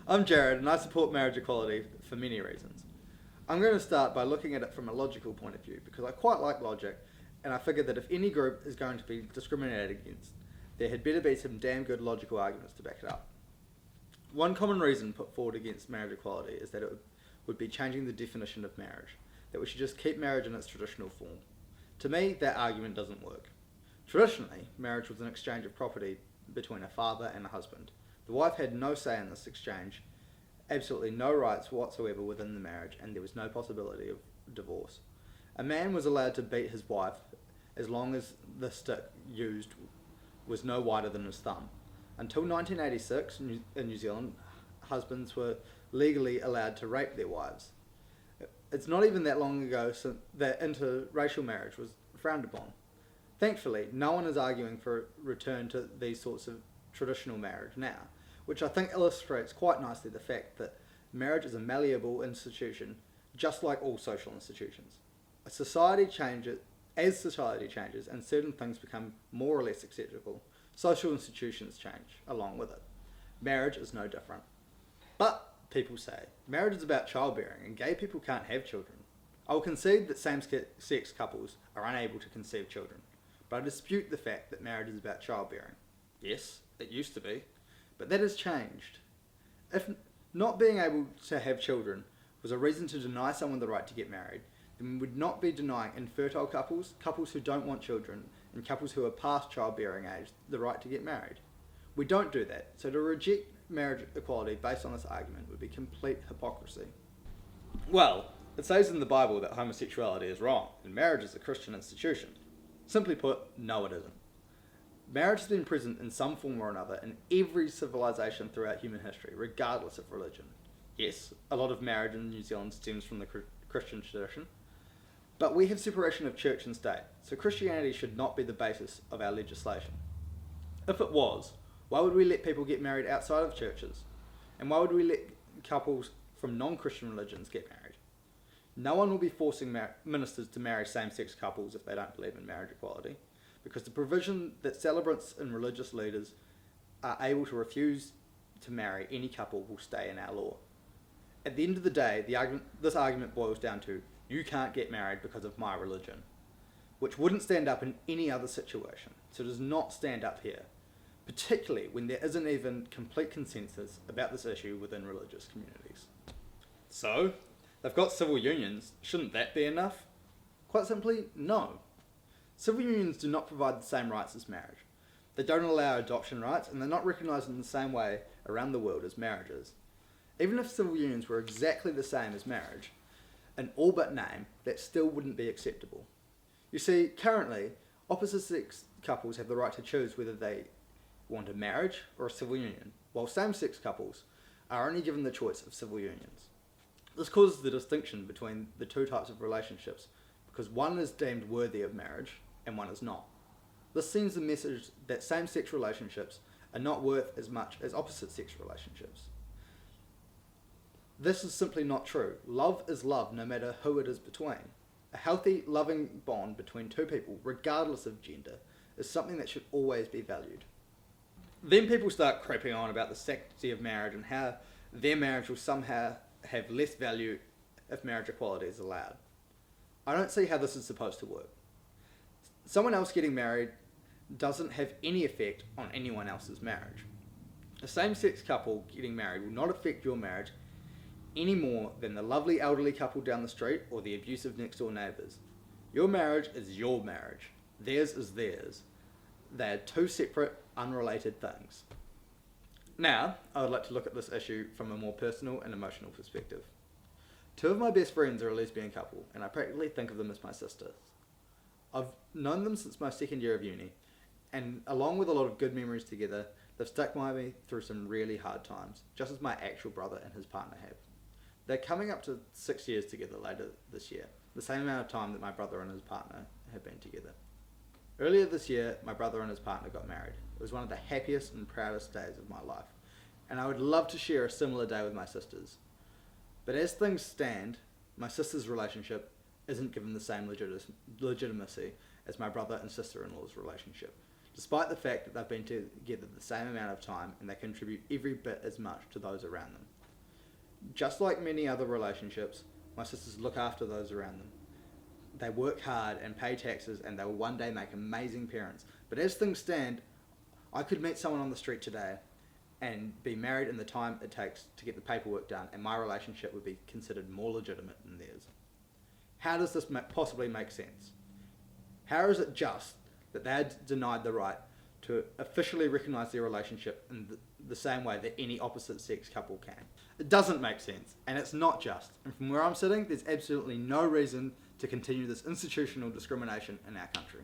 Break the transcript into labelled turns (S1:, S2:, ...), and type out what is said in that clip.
S1: I'm Jared, and I support marriage equality for many reasons. I'm going to start by looking at it from a logical point of view, because I quite like logic, and I figured that if any group is going to be discriminated against, there had better be some damn good logical arguments to back it up. One common reason put forward against marriage equality is that it would be changing the definition of marriage, that we should just keep marriage in its traditional form. To me, that argument doesn't work. Traditionally, marriage was an exchange of property between a father and a husband. The wife had no say in this exchange, absolutely no rights whatsoever within the marriage, and there was no possibility of divorce. A man was allowed to beat his wife as long as the stick used was no wider than his thumb. Until 1986, in New Zealand, husbands were legally allowed to rape their wives. It's not even that long ago that interracial marriage was frowned upon. Thankfully, no one is arguing for a return to these sorts of traditional marriage now, which I think illustrates quite nicely the fact that marriage is a malleable institution, just like all social institutions. As society changes and certain things become more or less acceptable, social institutions change along with it. Marriage is no different. But, people say, marriage is about childbearing and gay people can't have children. I will concede that same-sex couples are unable to conceive children, but I dispute the fact that marriage is about childbearing. Yes, it used to be, but that has changed. If not being able to have children was a reason to deny someone the right to get married, then we would not be denying infertile couples, couples who don't want children, and couples who are past childbearing age the right to get married. We don't do that, so to reject marriage equality based on this argument would be complete hypocrisy. Well, it says in the Bible that homosexuality is wrong, and marriage is a Christian institution. Simply put, no it isn't. Marriage has been present in some form or another in every civilization throughout human history, regardless of religion. Yes, a lot of marriage in New Zealand stems from the Christian tradition, but we have separation of church and state, so Christianity should not be the basis of our legislation. If it was, why would we let people get married outside of churches? And why would we let couples from non-Christian religions get married? No one will be forcing ministers to marry same-sex couples if they don't believe in marriage equality, because the provision that celebrants and religious leaders are able to refuse to marry any couple will stay in our law. At the end of the day, this argument boils down to, you can't get married because of my religion, which wouldn't stand up in any other situation, so does not stand up here, particularly when there isn't even complete consensus about this issue within religious communities. So, they've got civil unions, shouldn't that be enough? Quite simply, no. Civil unions do not provide the same rights as marriage. They don't allow adoption rights, and they're not recognised in the same way around the world as marriage is. Even if civil unions were exactly the same as marriage, in all but name, that still wouldn't be acceptable. You see, currently, opposite-sex couples have the right to choose whether they want a marriage or a civil union, while same-sex couples are only given the choice of civil unions. This causes the distinction between the two types of relationships, because one is deemed worthy of marriage and one is not. This sends the message that same-sex relationships are not worth as much as opposite-sex relationships. This is simply not true. Love is love no matter who it is between. A healthy, loving bond between two people, regardless of gender, is something that should always be valued. Then people start craping on about the sanctity of marriage and how their marriage will somehow have less value if marriage equality is allowed. I don't see how this is supposed to work. Someone else getting married doesn't have any effect on anyone else's marriage. A same-sex couple getting married will not affect your marriage any more than the lovely elderly couple down the street or the abusive next-door neighbours. Your marriage is your marriage. Theirs is theirs. They are two separate, unrelated things. Now, I would like to look at this issue from a more personal and emotional perspective. Two of my best friends are a lesbian couple, and I practically think of them as my sisters. I've known them since my second year of uni, and along with a lot of good memories together, they've stuck by me through some really hard times, just as my actual brother and his partner have. They're coming up to 6 years together later this year, the same amount of time that my brother and his partner have been together. Earlier this year, my brother and his partner got married. It was one of the happiest and proudest days of my life, and I would love to share a similar day with my sisters. But as things stand, my sister's relationship isn't given the same legitimacy as my brother and sister-in-law's relationship, despite the fact that they've been together the same amount of time and they contribute every bit as much to those around them. Just like many other relationships, my sisters look after those around them. They work hard and pay taxes, and they will one day make amazing parents. But as things stand, I could meet someone on the street today and be married in the time it takes to get the paperwork done, and my relationship would be considered more legitimate than theirs. How does this possibly make sense? How is it just that they are denied the right to officially recognise their relationship in the same way that any opposite sex couple can? It doesn't make sense, and it's not just. And from where I'm sitting, there's absolutely no reason to continue this institutional discrimination in our country.